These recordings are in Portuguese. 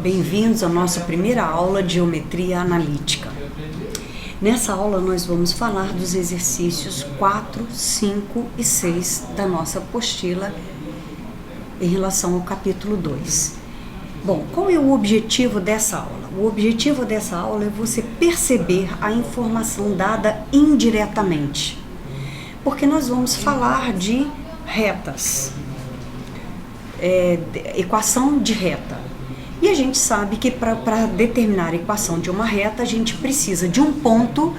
Bem-vindos à nossa primeira aula de geometria analítica. Nessa aula nós vamos falar dos exercícios 4, 5 e 6 da nossa apostila em relação ao capítulo 2. Bom, qual é o objetivo dessa aula? O objetivo dessa aula é você perceber a informação dada indiretamente, porque nós vamos falar de retas, equação de reta. E a gente sabe que para determinar a equação de uma reta, a gente precisa de um ponto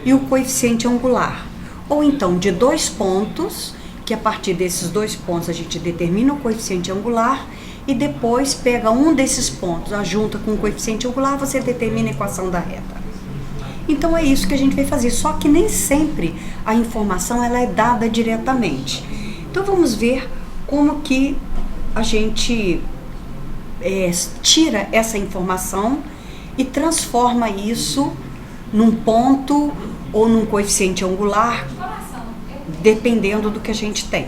e o coeficiente angular. Ou então de dois pontos, que a partir desses dois pontos a gente determina o coeficiente angular, e depois pega um desses pontos, junta com o coeficiente angular, você determina a equação da reta. Então é isso que a gente vai fazer, só que nem sempre a informação ela é dada diretamente. Então vamos ver como que a gente tira essa informação e transforma isso num ponto ou num coeficiente angular, dependendo do que a gente tem.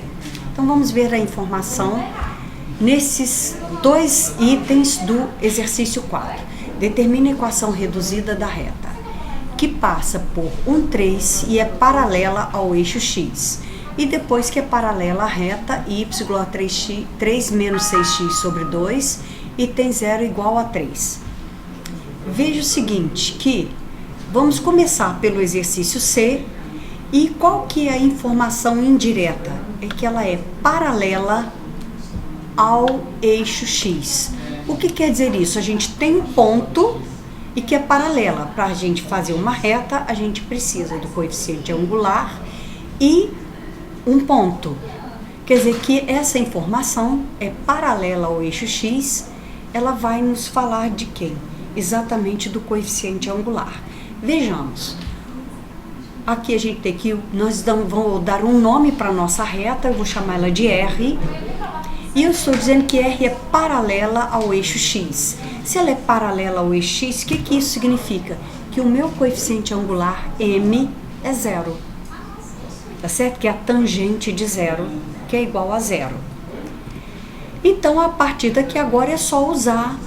Então vamos ver a informação nesses dois itens do exercício 4. Determina a equação reduzida da reta, que passa por 3 e é paralela ao eixo x. E depois que é paralela à reta y igual a 3 menos 6x sobre 2 e tem 0 igual a 3. Veja o seguinte, que vamos começar pelo exercício C, e qual que é a informação indireta? É que ela é paralela ao eixo x. O que quer dizer isso? A gente tem um ponto e que é paralela. Para a gente fazer uma reta, a gente precisa do coeficiente angular e um ponto. Quer dizer que essa informação é paralela ao eixo x, ela vai nos falar de quem? Exatamente do coeficiente angular. Vejamos. Aqui a gente tem que, nós vamos dar um nome para a nossa reta, eu vou chamar ela de R, e eu estou dizendo que R é paralela ao eixo x. Se ela é paralela ao eixo x, o que isso significa? Que o meu coeficiente angular, M, é zero. Tá certo? Que é a tangente de zero, que é igual a zero. Então, a partir daqui agora é só usar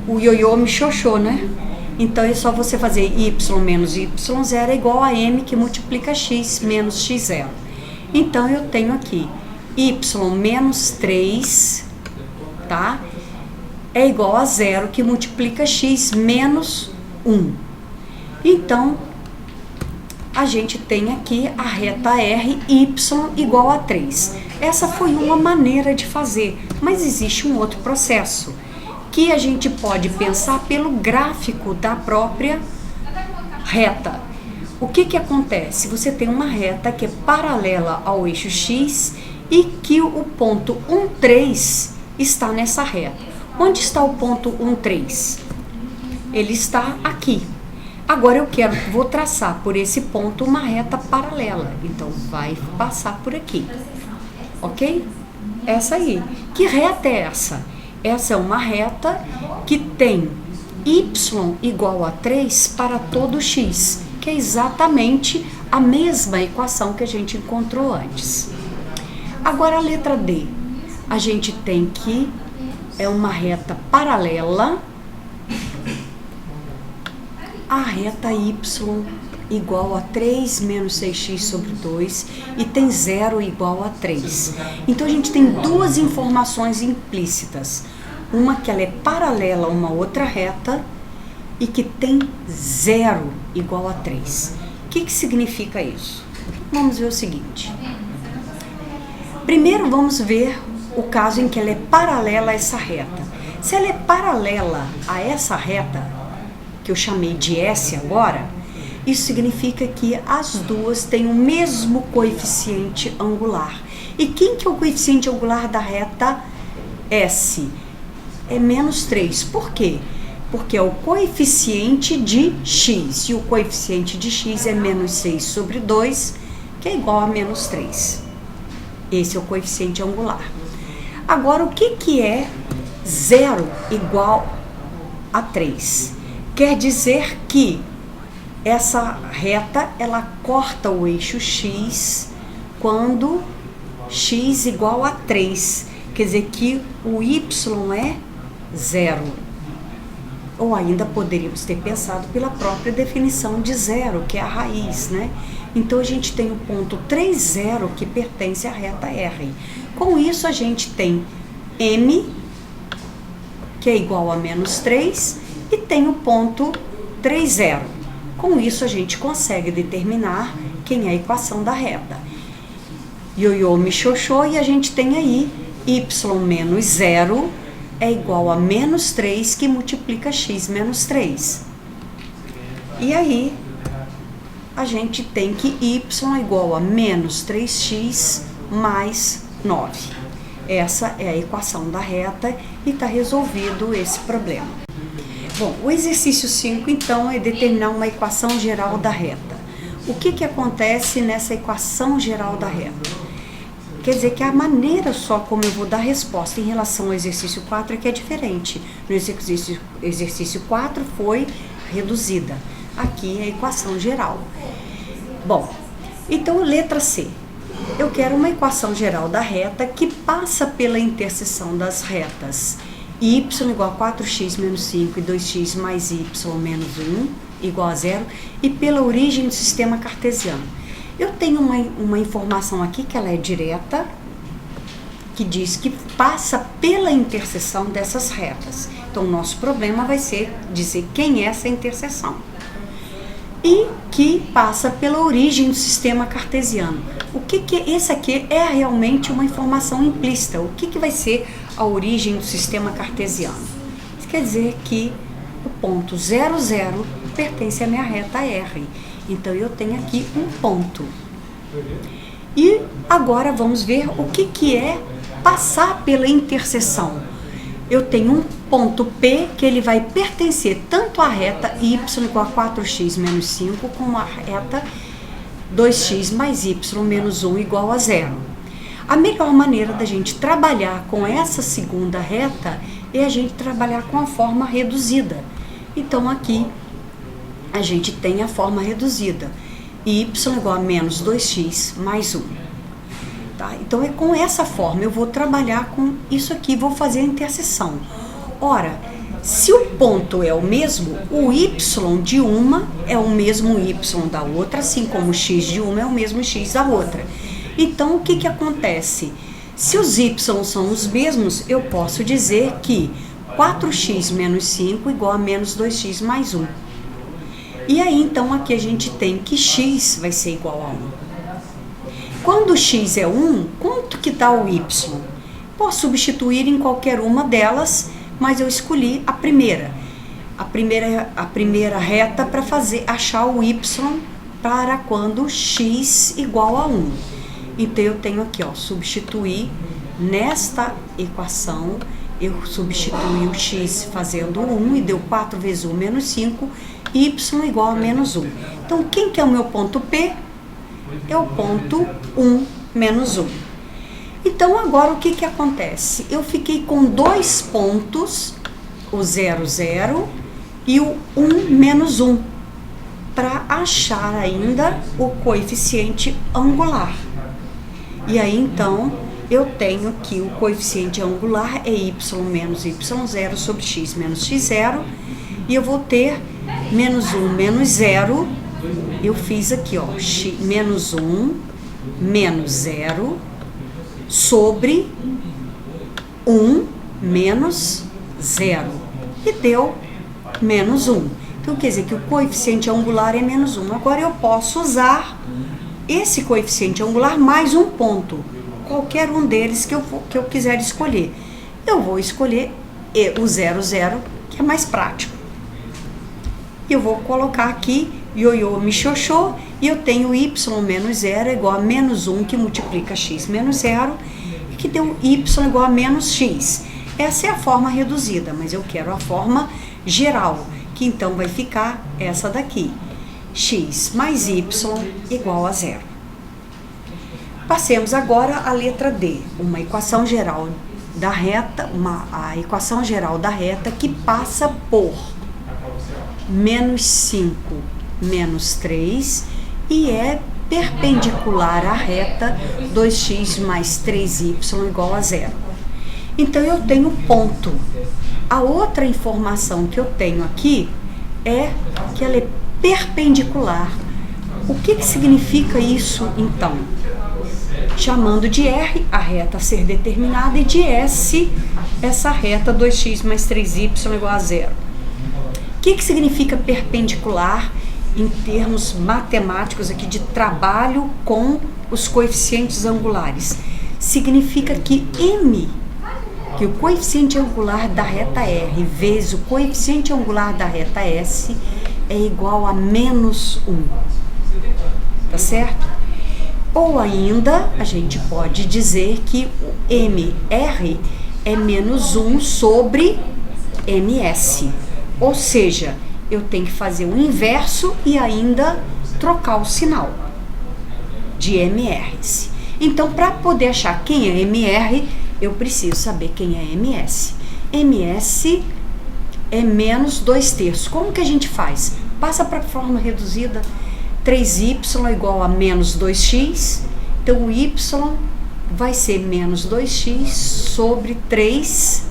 o ioiô michiochô, né? Então, é só você fazer y menos y0 é igual a m que multiplica x menos x0. Então, eu tenho aqui y menos 3, tá? É igual a 0 que multiplica x menos 1. Então, a gente tem aqui a reta R, y igual a 3. Essa foi uma maneira de fazer, mas existe um outro processo, que a gente pode pensar pelo gráfico da própria reta. O que acontece? Você tem uma reta que é paralela ao eixo x e que o ponto 1,3 está nessa reta. Onde está o ponto 1,3? Ele está aqui. Agora eu vou traçar por esse ponto uma reta paralela, então vai passar por aqui, ok? Essa aí. Que reta é essa? Essa é uma reta que tem y igual a 3 para todo x, que é exatamente a mesma equação que a gente encontrou antes. Agora a letra D, a gente tem que é uma reta paralela a reta y igual a 3 menos 6x sobre 2 e tem 0 igual a 3. Então, a gente tem duas informações implícitas. Uma que ela é paralela a uma outra reta e que tem 0 igual a 3. O que significa isso? Vamos ver o seguinte. Primeiro, vamos ver o caso em que ela é paralela a essa reta. Se ela é paralela a essa reta, que eu chamei de S agora, isso significa que as duas têm o mesmo coeficiente angular. E quem que é o coeficiente angular da reta S? É menos 3. Por quê? Porque é o coeficiente de x, e o coeficiente de x é menos 6 sobre 2, que é igual a menos 3. Esse é o coeficiente angular. Agora, o que é 0 igual a 3? Quer dizer que essa reta, ela corta o eixo x quando x igual a 3. Quer dizer que o y é 0. Ou ainda poderíamos ter pensado pela própria definição de zero, que é a raiz, né? Então, a gente tem o ponto 3, 0, que pertence à reta R. Com isso, a gente tem M, que é igual a menos 3, e tem o ponto 3, 0. Com isso, a gente consegue determinar quem é a equação da reta. Ioiô, michoxô, e a gente tem aí y menos 0 é igual a menos 3, que multiplica x menos 3. E aí, a gente tem que y é igual a menos 3x mais 9. Essa é a equação da reta e está resolvido esse problema. Bom, o exercício 5, então, é determinar uma equação geral da reta. O que acontece nessa equação geral da reta? Quer dizer que a maneira só como eu vou dar resposta em relação ao exercício 4 é que é diferente. No exercício 4 foi reduzida. Aqui é a equação geral. Bom, então letra C. Eu quero uma equação geral da reta que passa pela interseção das retas y igual a 4x menos 5 e 2x mais y menos 1 igual a 0 e pela origem do sistema cartesiano. Eu tenho uma informação aqui que ela é direta, que diz que passa pela interseção dessas retas. Então, o nosso problema vai ser dizer quem é essa interseção. E que passa pela origem do sistema cartesiano. O que é? Esse aqui é realmente uma informação implícita. O que vai ser a origem do sistema cartesiano? Isso quer dizer que o ponto 0, 0 pertence à minha reta R. Então, eu tenho aqui um ponto. E agora vamos ver o que é passar pela interseção. Eu tenho um ponto P que ele vai pertencer tanto à reta y igual a 4x menos 5 como à reta 2x mais y menos 1 igual a 0. A melhor maneira da gente trabalhar com essa segunda reta é a gente trabalhar com a forma reduzida. Então, aqui a gente tem a forma reduzida. Y igual a menos 2x mais 1. Tá? Então, é com essa forma, eu vou trabalhar com isso aqui, vou fazer a interseção. Ora, se o ponto é o mesmo, o y de uma é o mesmo y da outra, assim como o x de uma é o mesmo x da outra. Então, o que acontece? Se os y são os mesmos, eu posso dizer que 4x menos 5 igual a menos 2x mais 1. E aí, então, aqui a gente tem que x vai ser igual a 1. Quando x é 1, quanto que dá o y? Posso substituir em qualquer uma delas, mas eu escolhi a primeira. A primeira reta para achar o y para quando x igual a 1. Então, eu tenho aqui, ó, substituir nesta equação, eu substituí o x fazendo 1 e deu 4 vezes 1 menos 5, y igual a menos 1. Então, quem que é o meu ponto P? É o ponto 1 menos 1. Então, agora o que acontece? Eu fiquei com dois pontos, o 0, 0 e o 1 menos 1, para achar ainda o coeficiente angular. E aí, então, eu tenho que o coeficiente angular é y menos y0 sobre x menos x0, e eu vou ter menos 1 menos 0, eu fiz aqui, ó, menos 1 menos 0 sobre 1 menos 0, e deu menos 1. Então, quer dizer que o coeficiente angular é menos 1. Agora, eu posso usar esse coeficiente angular mais um ponto, qualquer um deles que eu quiser escolher. Eu vou escolher o 0, 0, que é mais prático. Eu vou colocar aqui ioiô, michoxô, e eu tenho y menos 0 igual a menos 1, que multiplica x menos 0, e que deu y igual a menos x. Essa é a forma reduzida, mas eu quero a forma geral, que então vai ficar essa daqui. X mais y igual a 0. Passemos agora à letra D, uma equação geral da reta, a equação geral da reta que passa por menos 5 menos 3 e é perpendicular à reta 2x mais 3y igual a 0. Então, eu tenho ponto. A outra informação que eu tenho aqui é que ela é perpendicular. O que significa isso, então? Chamando de R, a reta a ser determinada, e de S, essa reta 2x mais 3y igual a zero. O que significa perpendicular em termos matemáticos aqui de trabalho com os coeficientes angulares? Significa que M, que o coeficiente angular da reta R vezes o coeficiente angular da reta S é igual a menos 1. Tá certo? Ou ainda, a gente pode dizer que o MR é menos 1 sobre MS. Ou seja, eu tenho que fazer o inverso e ainda trocar o sinal de MRs. Então, para poder achar quem é MR, eu preciso saber quem é MS. MS é menos 2/3. Como que a gente faz? Passa para a forma reduzida. 3y igual a menos 2x. Então, o y vai ser menos 2x sobre 3x.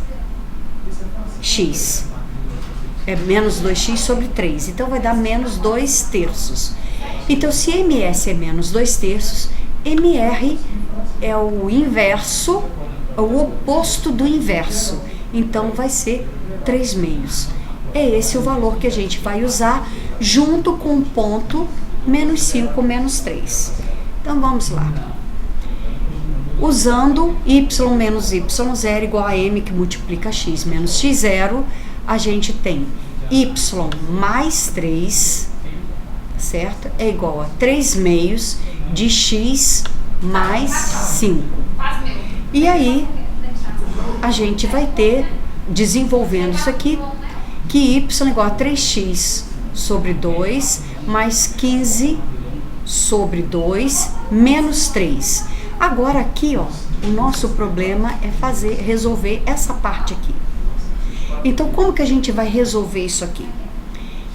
É menos 2x sobre 3. Então, vai dar menos 2/3. Então, se MS é menos 2/3, MR é o inverso, é o oposto do inverso. Então, vai ser 3/2. É esse o valor que a gente vai usar junto com o ponto menos 5, menos 3. Então, vamos lá. Usando y menos y0 igual a m que multiplica x menos x0, a gente tem y mais 3, certo? É igual a 3/2 de x mais 5. E aí, a gente vai ter, desenvolvendo isso aqui, que y igual a 3x sobre 2 mais 15 sobre 2 menos 3. Agora aqui, ó, o nosso problema é resolver essa parte aqui. Então, como que a gente vai resolver isso aqui?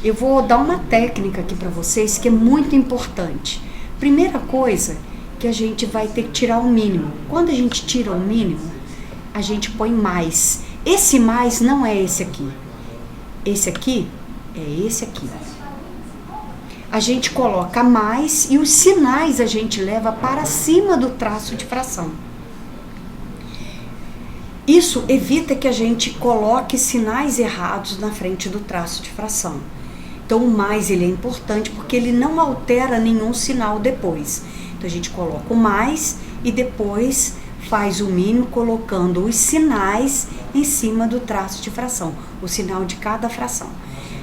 Eu vou dar uma técnica aqui para vocês que é muito importante. Primeira coisa, que a gente vai ter que tirar o mínimo. Quando a gente tira o mínimo, a gente põe mais. Esse mais não é esse aqui. Esse aqui é esse aqui. A gente coloca mais e os sinais a gente leva para cima do traço de fração. Isso evita que a gente coloque sinais errados na frente do traço de fração. Então, o mais ele é importante porque ele não altera nenhum sinal depois. Então, a gente coloca o mais e depois faz o mínimo colocando os sinais em cima do traço de fração, o sinal de cada fração.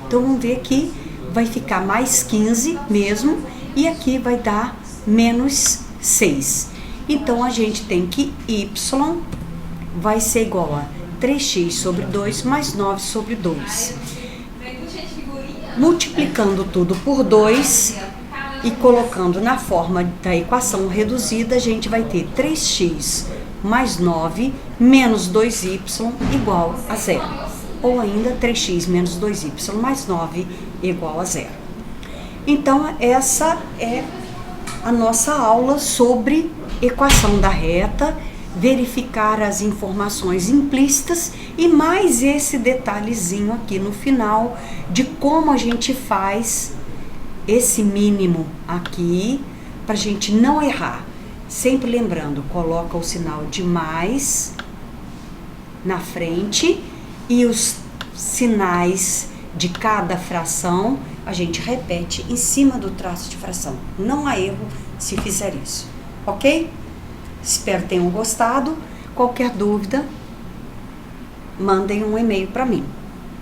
Então, vamos ver que vai ficar mais 15 mesmo, e aqui vai dar menos 6. Então, a gente tem que y vai ser igual a 3x sobre 2 mais 9 sobre 2. Multiplicando tudo por 2 e colocando na forma da equação reduzida, a gente vai ter 3x mais 9 menos 2y igual a 0. Ou ainda 3x menos 2y mais 9 igual a 0. Então, essa é a nossa aula sobre equação da reta, verificar as informações implícitas e mais esse detalhezinho aqui no final de como a gente faz esse mínimo aqui para a gente não errar. Sempre lembrando, coloca o sinal de mais na frente e os sinais de cada fração a gente repete em cima do traço de fração. Não há erro se fizer isso, ok? Espero que tenham gostado. Qualquer dúvida, mandem um e-mail para mim.